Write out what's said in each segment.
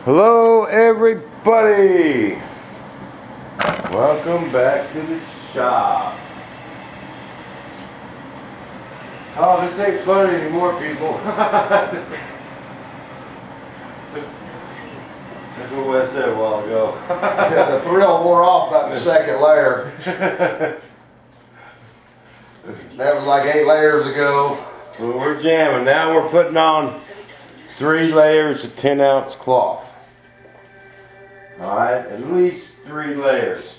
Hello everybody! Welcome back to the shop. Oh, this ain't funny anymore, people. That's what Wes said a while ago. Yeah, the thrill wore off about the second layer. That was like 8 layers ago. Well, we're jamming. Now we're putting on 3 layers of 10-ounce cloth. Alright, at least 3 layers.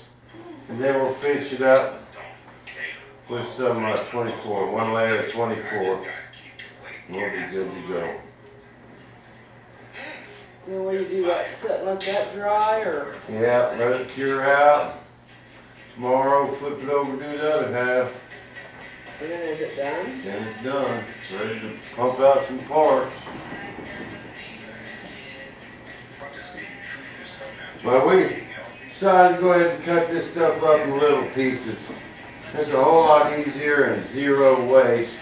And then we'll finish it up with some 24. 1 layer of 24. We'll be good to go. Then what do you do, like let that dry, or? Yeah, let it cure out. Tomorrow, flip it over, do the other half. And then is it done? Then it's done. Ready to pump out some parts. But we decided to go ahead and cut this stuff up in little pieces. It's a whole lot easier and 0 waste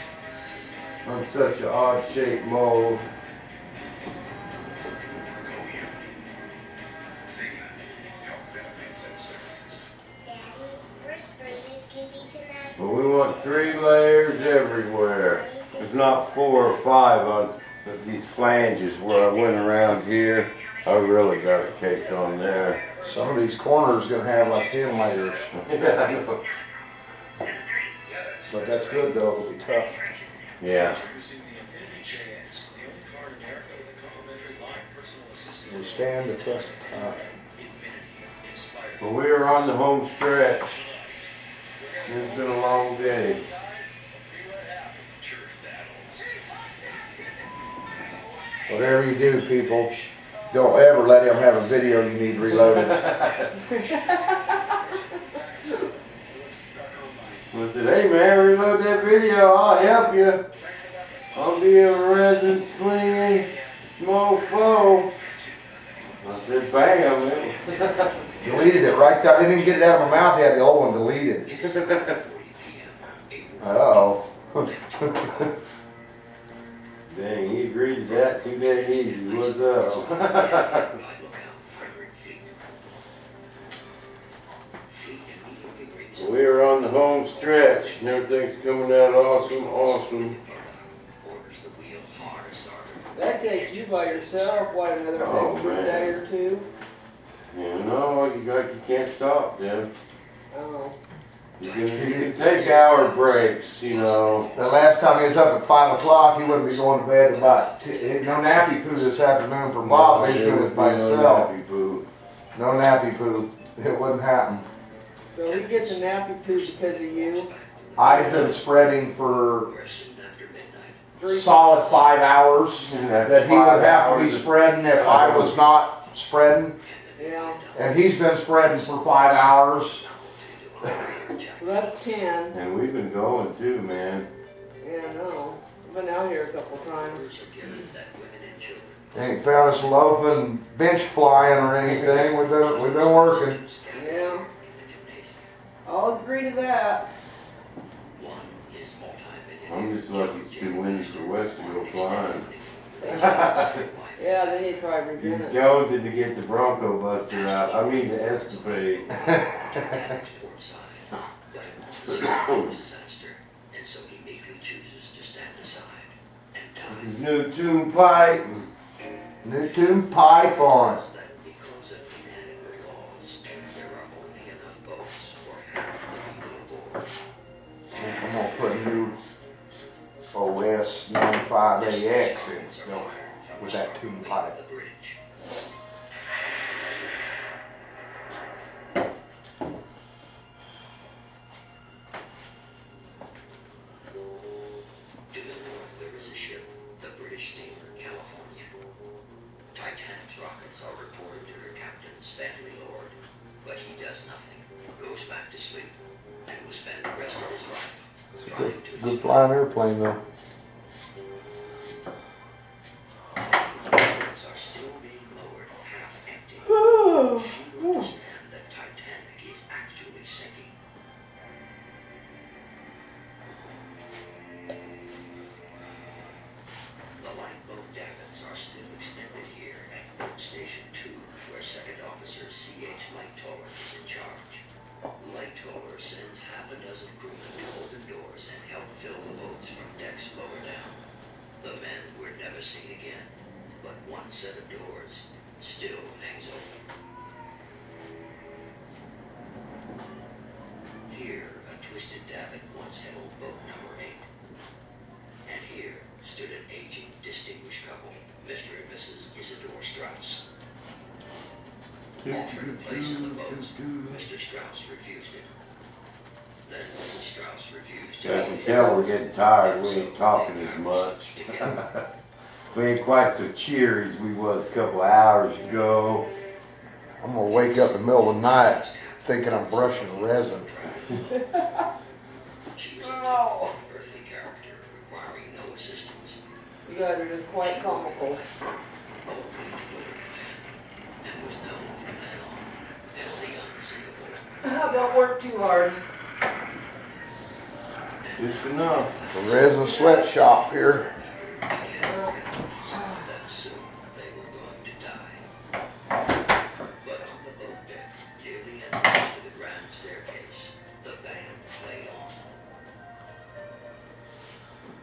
on such an odd shaped mold. But we want 3 layers everywhere. If not 4 or 5 on these flanges where I went around here. I really got it caked on there. Some of these corners gonna have like 10 layers. Yeah, I know. But that's good though, it'll be tough. Yeah. We stand the test of time. But we are on the home stretch. It's been a long day. Whatever you do, people, don't ever let him have a video you need reloaded. I said, hey man, reload that video, I'll help you. I'll be a resin slinging mofo. I said, bam. Deleted it right there. I didn't even get it out of my mouth. He had the old one deleted. Uh-oh. Dang, he agreed to that too damn easy. What's up? We're on the home stretch and everything's coming out awesome. That takes you by yourself, what, another extra day or 2? You know, you can't stop, Jim. Oh. You can take hour breaks, you know. The last time he was up at 5 o'clock, he wouldn't be going to bed about, no nappy poo this afternoon for Bob. He's doing this by himself. No nappy poo. It wouldn't happen. So he gets a nappy poo because of you? I've been spreading for solid 5 hours. That he would have to be spreading if I was not spreading. Yeah. And he's been spreading for 5 hours. Well, that's 10. And we've been going too, man. Yeah, no. I've been out here a couple times. Ain't found us loafing, bench flying or anything. We've been working. Yeah. I'll agree to that. I'm just lucky it's 2 wins for West to go flying. Yeah, then you try reviewing He's it. jonesing to get the Bronco Buster out. I mean the Escapade. His new tune pipe. New tune pipe on it. I'm gonna put a new OS 95AX in with that tune pipe. To the north there is a ship, the British steamer California. Titanic's rockets are reported to her captain Stanley Lord, but he does nothing, goes back to sleep, and will spend the rest of his life trying to Good flying airplane though. Boats are still being lowered half empty. Ooh. You understand that Titanic is actually sinking. The lifeboat davits are still extended here at Port Stanley. Station 2, where Second Officer C.H. Lightoller is in charge. Lightoller sends half a dozen crewmen to open doors and help fill the boats from decks lower down. The men were never seen again, but one set of doors still hangs open. Here, a twisted davit once held boat number 8. And here stood an aging, distinguished couple, Mr. and Mrs. Isidore Strauss. Offered a place in the boats, Mr. Strauss refused it. Then Mrs. Strauss refused to. I can tell we're getting tired. We ain't talking as much. We ain't quite so cheery as we was a couple of hours ago. I'm gonna wake up in the middle of the night thinking I'm brushing resin. She was a Oh. earthly character requiring no assistance. You guys are just quite comical. And was known from then on as the unsinkable. Don't work too hard. Just enough. The resin sweatshop here. That soon they were going to die. But on the boat deck, near the entrance to the grand staircase, the band played on.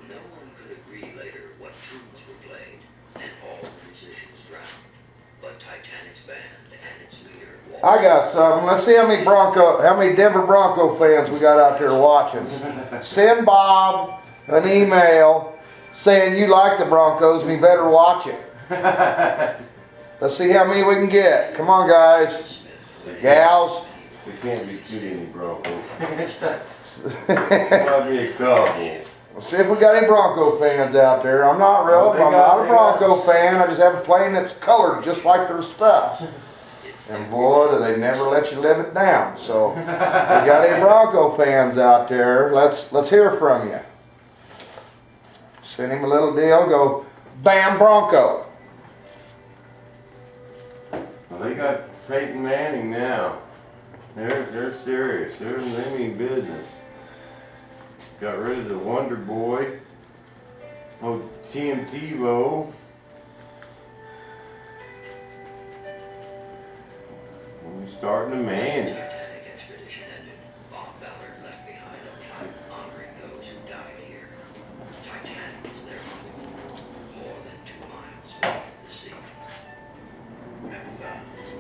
No one could agree later what tunes were played, and all the musicians drowned. But Titanic's band and its leader walked. I got something. Let's see how many Denver Bronco fans we got out there watching. Send Bob an email saying you like the Broncos and you better watch it. Let's see how many we can get. Come on, guys. Gals. There can't be too many Broncos. Might be a couple. Let's see if we got any Bronco fans out there. I'm not real. I'm not a Bronco fan. I just have a plane that's colored just like their stuff. And boy, do they never let you live it down. So, if we got any Bronco fans out there, let's hear from you. Send him a little deal. Go, bam, Bronco. Well, they got Peyton Manning now. They're serious. They mean business. Got rid of the Wonder Boy. Oh, Tim Tebow. We're starting to The man. Titanic expedition ended. Bob Ballard left behind a plaque honoring those who died here. Titanic is their monument, more than 2 miles beneath the sea. It's a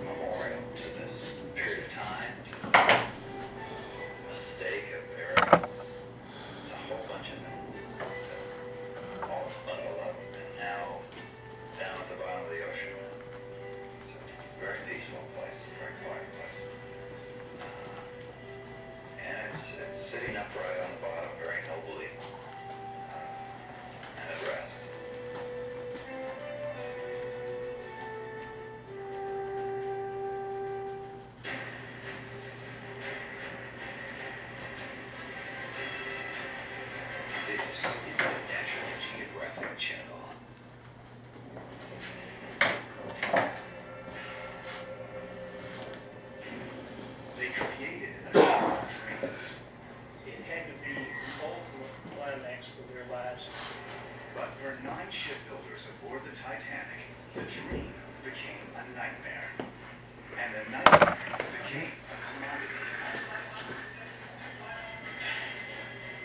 memorial to this period of time, mistake of errors. It's a whole bunch of things that all bundled up and now down at the bottom of the ocean. It's a very peaceful place, a very quiet place. And it's sitting upright on the bottom very nobly and at rest. This is the National Geographic Channel. They created a number of dreams, It had to be the ultimate climax for their lives. but for 9 shipbuilders aboard the Titanic, the dream became a nightmare, and the nightmare became a commodity.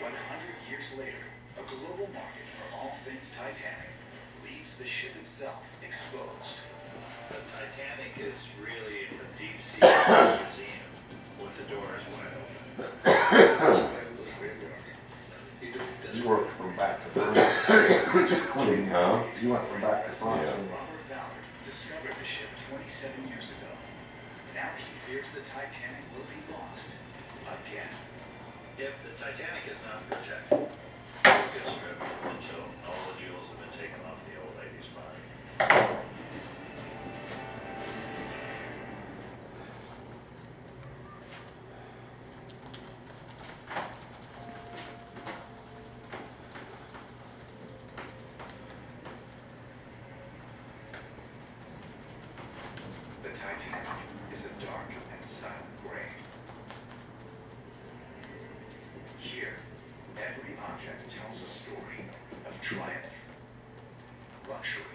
100 years later, a global market for all things Titanic leaves the ship itself exposed. The Titanic is really a deep sea museum with the doors wide open. You worked from back to front. Huh? You went from back to front. Yeah. Robert Ballard discovered the ship 27 years ago. Now he fears the Titanic will be lost again. If the Titanic is not protected, it will get stripped until all the jewels have been taken off the old lady's body. The Titanic is a dark and silent grave. Here, every object tells a story of triumph, luxury,